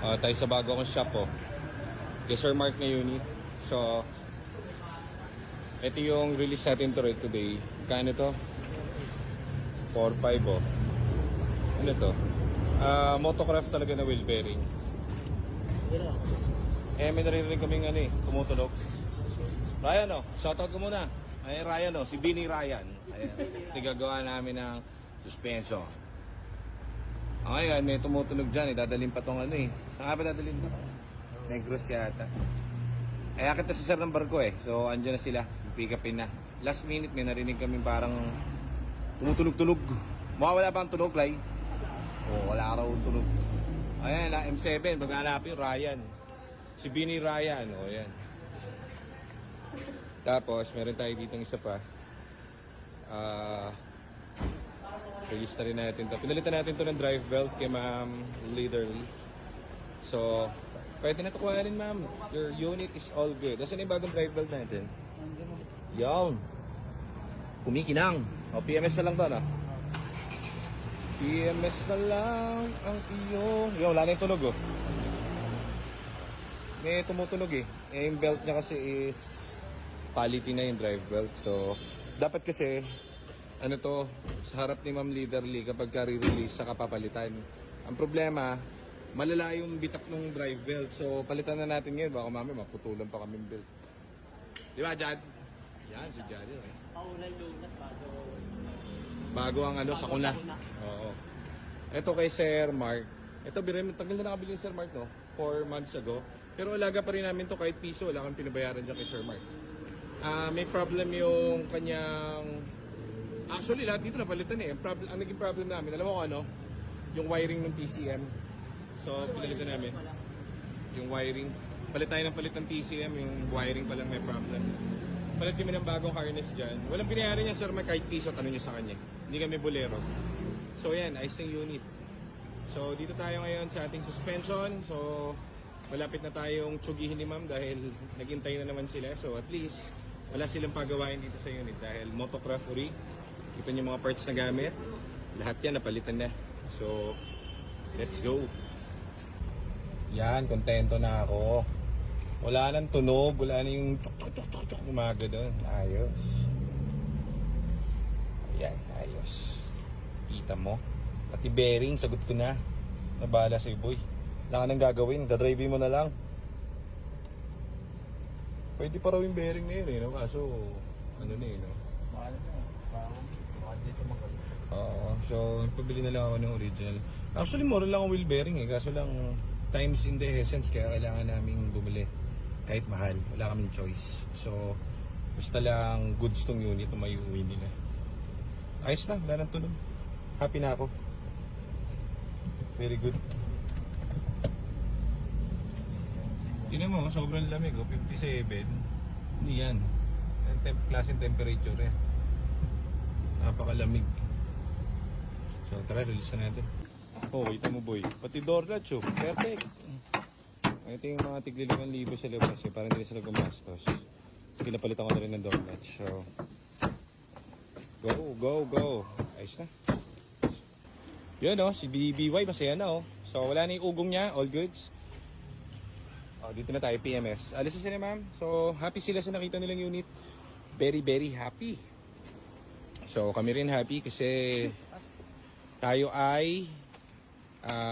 Tayo sa bago kong shop oh. Kay Sir Mark na unit. So, ito yung release natin to today. Kano to? 4.5 oh. Ano to? Motocraft talaga na wheel bearing. May naririnig kaming tumutunog. Ryan oh, shoutout ko muna. Ay Ryan oh, si Bini Ryan. Ayan, tigagawa namin ng suspension. Ngayon, may tumutunog dyan dadalhin pa tong Saan nga ba dadalhin to? Negros yata. Akit na sa sir ng barko So, andyan na sila. Pick upin na. Last minute, may narinig kami parang tumutunog-tunog. Mawawala ba ang tunog, Lai? Wala raw tunog. Ayan, M7. Pag-alapin yung Ryan. Si Bini Ryan. Ayan. Tapos, meron tayo dito isa pa. Release na rin natin to. Pinalitan natin to ng drive belt kay Ma'am Literally. So, pwede na ito kuhanin, ma'am. Your unit is all good. Asan yung bagong drive belt natin? Yan. Kumikinang. PMS na lang to, no? PMS na lang ang iyong... wala na yung tunog, oh. May tumutunog, yung belt niya kasi is quality na yung drive belt. So, dapat kasi, sa harap ni Ma'am Leaderly kapag ka-release sa kapapalitan. Ang problema, malala yung bitak ng drive belt. So, palitan na natin ngayon. Baka mami, maputulan pa kaming belt. Di ba, Jad? Yan, si Jad yun. Paulan lunas bago ang sakuna. Oo. Ito kay Sir Mark. Ito, tagal na nakabili yung Sir Mark, no? 4 months ago. Pero alaga pa rin namin to kahit piso. Wala kang pinabayaran dyan kay Sir Mark. May problem yung kanyang... Actually, lahat dito napalitan Ang naging problem namin, alam mo kung ano? Yung wiring ng PCM. So, pinalitan namin. Yung wiring. Palit tayo ng palit ng PCM, yung wiring pa lang may problem. Palit kami ng bagong harness dyan. Walang binayaran niya, Sir Mark, kahit piso, tanong niya sa kanya. Hindi kami bolero. So, yan, ayos ng unit. So, dito tayo ngayon sa ating suspension. So, malapit na tayong tsugihin ni Ma'am dahil naghintay na naman sila. So, at least, wala silang pagawain dito sa unit dahil motocraft uri. Kita niyo mga parts na gamit. Lahat yan napalitan na. So, let's go. Yan, kontento na ako. Wala nang tunog, wala na yung tuk-tuk-tuk-tuk umaga doon. Ayos. Yan, ayos. Kita mo. Pati bearing, sagot ko na. Nabala sa'yo, boy. Wala ka nang gagawin, dadrive mo na lang. Pwede pa raw yung bearing na yun, no? Kaso, no? Mahal na. Bakit dito magkano? So, pabili na lang ako ng original. Actually, mura lang ang wheel bearing kaso lang, times in the essence, kaya kailangan naming bumili. Kahit mahal, wala kaming choice. So, basta lang goods tong unit na may uwi nila. Ayos na, wala nang tunog. Happy na ako. Very good. Tingnan mo, sobrang lamig, 57. Hindi yan. Klaseng temperature Napakalamig. So, tara, release na natin. Kita mo, boy. Pati door latch, perfect. Ito yung mga tigli 5,000 sa labas para hindi sila gumastos. Sige, napalitan ko na rin ng door latch. So, go. Ayos na. Yun, si BBY, masaya na, So, wala na yung ugong niya. All goods. Dito na tayo, PMS. Alis na sila, ma'am. So, happy sila sa nakita nilang unit. Very, very happy. So, kami rin happy kasi tayo ay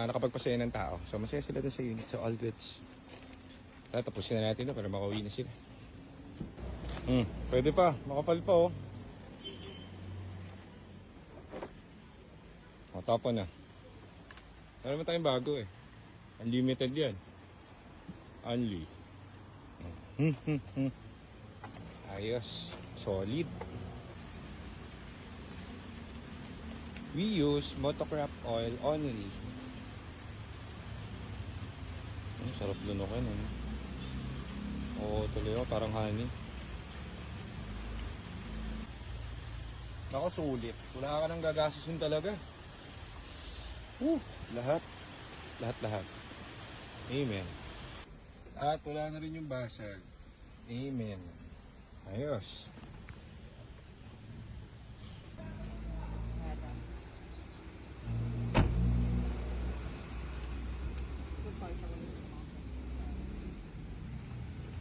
nakapagpasaya ng tao. So, masaya sila dun sa unit. So, all goods. Tapusin na natin para makauwi na sila. Pwede pa. Makapal pa, Tapon na. Meron naman tayong bago, Unlimited yan. Only. Ayos. Solid. We use motocraft oil only. Sarap lunukin, Oo, tuloy parang honey. Ako, sulit. Wala ka nang gagastusin talaga. Lahat. Amen. At wala na rin yung basag. Amen. Ayos.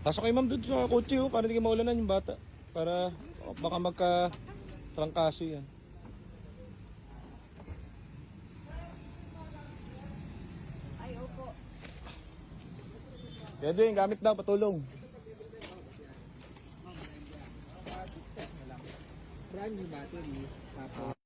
Pasok kay ma'am doon sa kotse oh, para hindi kayo maulanan yung bata. Para baka magka-trangkaso yan. Ay, opo. Kaya doon, gamit daw, patulong. Brand new battery. Tapos